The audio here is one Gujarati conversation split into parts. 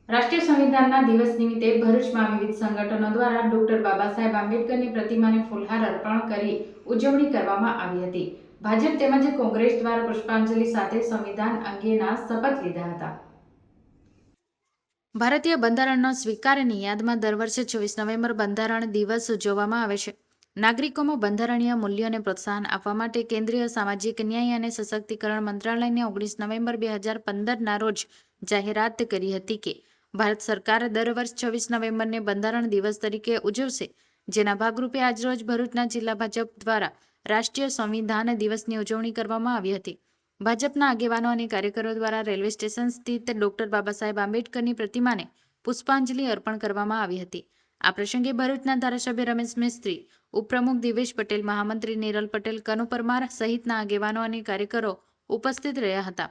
રાષ્ટ્રીય સંવિધાનના દિવસ નિમિત્તે ભરૂચમાં વિવિધ સંગઠનો દ્વારા ડોક્ટર બાબા સાહેબ આંબેડકરની પ્રતિમાને ફૂલહાર અર્પણ કરી ઉજવણી કરવામાં આવી હતી. ભાજપ તેમજ કોંગ્રેસ દ્વારા પુષ્પાંજલિ સાથે સંવિધાન અંગેના શપથ લીધા હતા. ભારતીય બંધારણનો સ્વીકારની યાદમાં દર વર્ષે 24 નવેમ્બર બંધારણ દિવસ ઉજવવામાં આવે છે. નાગરિકોમાં બંધારણીય મૂલ્યોને પ્રોત્સાહન આપવા માટે કેન્દ્રીય સામાજિક ન્યાય અને સશક્તિકરણ મંત્રાલયને 19 નવેમ્બર 2015ના રોજ જાહેરાત કરી હતી કે ભારત સરકાર દર વર્ષ 24 નવેમ્બરને બંધારણ દિવસ તરીકે ઉજવશે. જેના ભાગરૂપે આજરોજ ભરૂચના જિલ્લા ભાજપ દ્વારા રાષ્ટ્રીય સંવિધાન દિવસની ઉજવણી કરવામાં આવી હતી. ભાજપના આગેવાનો અને કાર્યકરો દ્વારા રેલવે સ્ટેશન સ્થિત ડોક્ટર બાબા સાહેબ આંબેડકરની પ્રતિમાને પુષ્પાંજલિ અર્પણ કરવામાં આવી હતી. આ પ્રસંગે ભરૂચના ધારાસભ્ય રમેશ મિસ્ત્રી, ઉપપ્રમુખ દિવેશ પટેલ, મહામંત્રી નિરલ પટેલ, કનુ પરમાર સહિતના આગેવાનો અને કાર્યકરો ઉપસ્થિત રહ્યા હતા.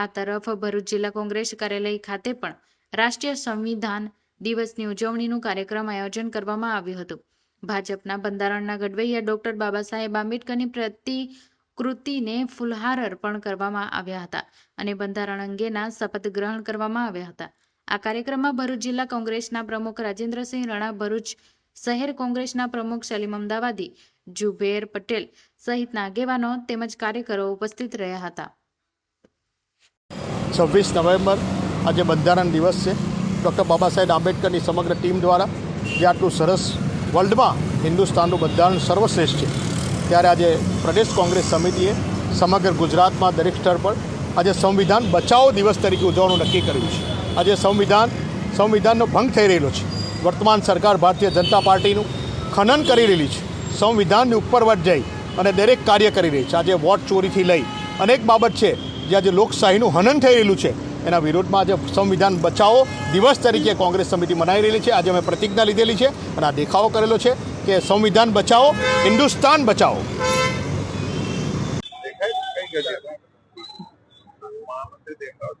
આ તરફ ભરૂચ જિલ્લા કોંગ્રેસ કાર્યાલય ખાતે પણ રાષ્ટ્રીય સંવિધાન દિવસની ઉજવણીનું કાર્યક્રમ આયોજન કરવામાં આવ્યું હતું. ભાજપના બંધારણના ઘડવૈયા ડોક્ટર બાબા સાહેબ આંબેડકરની પ્રતિકૃતિને ફૂલહાર અર્પણ કરવામાં આવ્યા હતા અને બંધારણ અંગેના શપથ ગ્રહણ કરવામાં આવ્યા હતા. આ કાર્યક્રમમાં ભરૂચ જિલ્લા કોંગ્રેસના પ્રમુખ રાજેન્દ્રસિંહ રણા, ભરૂચ શહેર કોંગ્રેસના પ્રમુખ સલીમ અમદાવાદી, જુબેર પટેલ સહિતના આગેવાનો તેમજ કાર્યકરો ઉપસ્થિત રહ્યા હતા. 26 નવેમ્બર આજે બંધારણ દિવસ છે. ડૉક્ટર બાબા સાહેબ આંબેડકરની સમગ્ર ટીમ દ્વારા જે આટલું સરસ વર્લ્ડમાં હિન્દુસ્તાનનું બંધારણ સર્વશ્રેષ્ઠ છે, ત્યારે આજે પ્રદેશ કોંગ્રેસ સમિતિએ સમગ્ર ગુજરાતમાં દરેક સ્તર પર આજે સંવિધાન બચાવો દિવસ તરીકે ઉજવવાનું નક્કી કર્યું છે. આજે સંવિધાનનો ભંગ થઈ રહેલો છે. વર્તમાન સરકાર ભારતીય જનતા પાર્ટીનું ખનન કરી રહેલી છે. સંવિધાનની ઉપરવટ જઈ અને દરેક કાર્ય કરી રહી છે. આજે વોટ ચોરીથી લઈ અનેક બાબત છે જે આજે લોકશાહીનું હનન થઈ રહેલું છે. એના વિરોધમાં આજે સંવિધાન બચાવો દિવસ તરીકે કોંગ્રેસ સમિતિ મનાઈ રહેલી છે. આજે અમે પ્રતિજ્ઞા લીધેલી છે અને આ દેખાવો કરેલો છે કે સંવિધાન બચાવો, હિન્દુસ્તાન બચાવો.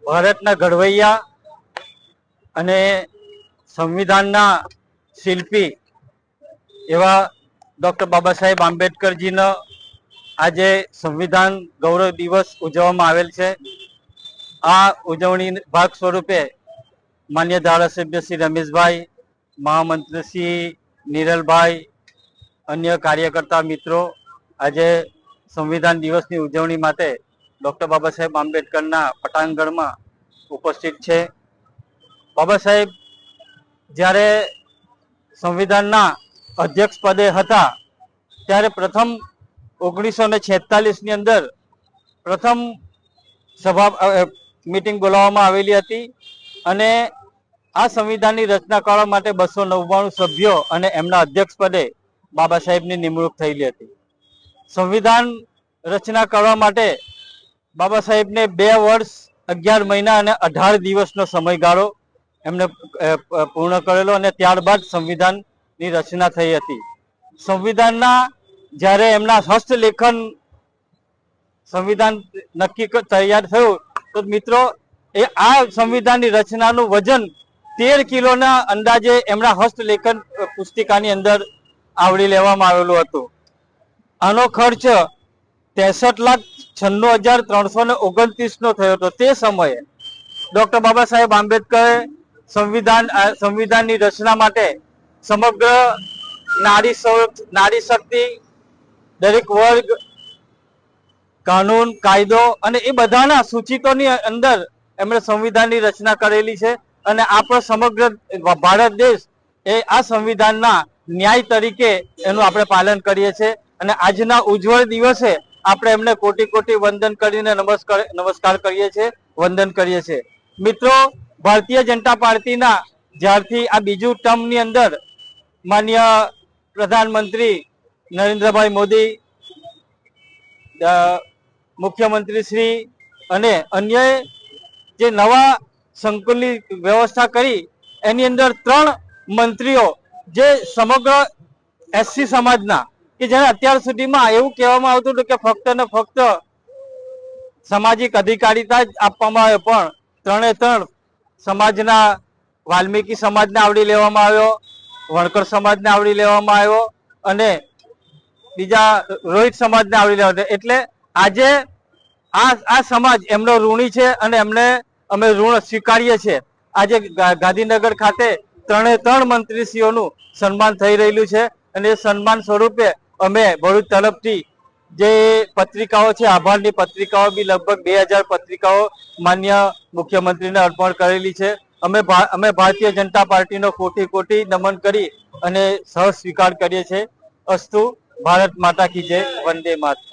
ભારતના ઘડવૈયા અને સંવિધાનના શિલ્પી એવા ડૉક્ટર બાબા સાહેબ આંબેડકરજીનો આજે સંવિધાન ગૌરવ દિવસ ઉજવવામાં આવેલ છે. આ ઉજવણી ભાગ સ્વરૂપે માન્ય ધારાસભ્ય શ્રી રમેશભાઈ, મહામંત્રી શ્રી નિરલભાઈ, અન્ય કાર્યકર્તા મિત્રો આજે સંવિધાન દિવસની ઉજવણી માટે ડૉક્ટર બાબા સાહેબ આંબેડકરના પટાંગણમાં ઉપસ્થિત છે. બાબા સાહેબ જ્યારે સંવિધાનના અધ્યક્ષ પદે હતા ત્યારે પ્રથમ 1946ની અંદર પ્રથમ સભા મીટિંગ બોલાવવામાં આવેલી હતી અને આ સંવિધાનની રચના કરવા માટે 299 સભ્યો અને એમના અધ્યક્ષ પદે બાબા સાહેબની નિમણૂક થયેલી હતી. સંવિધાન રચના કરવા માટે બાબા સાહેબને 2 વર્ષ 11 મહિના અને 18 દિવસનો સમયગાળો એમને પૂર્ણ કરેલો અને ત્યારબાદ સંવિધાનની રચના થઈ હતી. સંવિધાનના જ્યારે એમના હસ્તલેખન સંવિધાન નક્કી તૈયાર થયું તો મિત્રો એ આ સંવિધાનની રચનાનું વજન 13 કિલોના અંદાજે એમના હસ્તલેખન પુસ્તિકાની અંદર આવરી લેવામાં આવેલું હતું. આનો ખર્ચ 63,96,329 થયો હતો. તે સમયે ડૉક્ટર બાબા સાહેબ આંબેડકરે સંવિધાનની રચના માટે સમગ્ર નારી શક્તિ, દરેક વર્ગ, કાનૂન, કાયદો અને એ બધાના સૂચિતોની અંદર એમણે સંવિધાનની રચના કરેલી છે અને આપણો સમગ્ર ભારત દેશ એ આ સંવિધાનના ન્યાય તરીકે એનું આપણે પાલન કરીએ છીએ અને આજના ઉજ્જવળ દિવસે આપણે એમને કોટી કોટી વંદન કરીને નમસ્કાર કરીએ છીએ, વંદન કરીએ છીએ. મિત્રો, ભારતીય જનતા પાર્ટીના જ્યારથી આ બીજું ટર્મની અંદર માન્ય પ્રધાનમંત્રી નરેન્દ્રભાઈ મોદી, મુખ્યમંત્રી શ્રી અને અન્ય જે નવા સંકુલની વ્યવસ્થા કરી એની અંદર 3 મંત્રીઓ જે સમગ્ર એસસી સમાજના કે જેને અત્યાર સુધીમાં એવું કહેવામાં આવતું હતું કે ફક્ત ને ફક્ત સામાજિક અધિકારીતા જ આપવામાં આવે, પણ 3 સમાજના વાલ્મીકી સમાજને આવરી લેવામાં આવ્યો, વણકર સમાજને આવરી લેવામાં આવ્યો અને બીજા રોહિત સમાજને આવરી લેવામાં આવ્યો. એટલે આજે આ સમાજ એમનો ઋણી છે અને એમને અમે ઋણ સ્વીકારીએ છીએ આજે ગાંધીનગર ખાતે 3 મંત્રીશ્રીઓનું સન્માન થઈ રહેલું છે અને એ સન્માન સ્વરૂપે અમે ભરૂચ તરફથી જે પત્રિકાઓ છે, આભારની પત્રિકાઓ બી લગભગ 2000 પત્રિકાઓ માન્ય મુખ્યમંત્રીને અર્પણ કરેલી છે. અમે ભારતીય જનતા પાર્ટીનો કોટી નમન કરી અને સહ સ્વીકાર કરીએ છીએ. અસ્તુ ભારત માતા કી જય, વંદે માતરમ.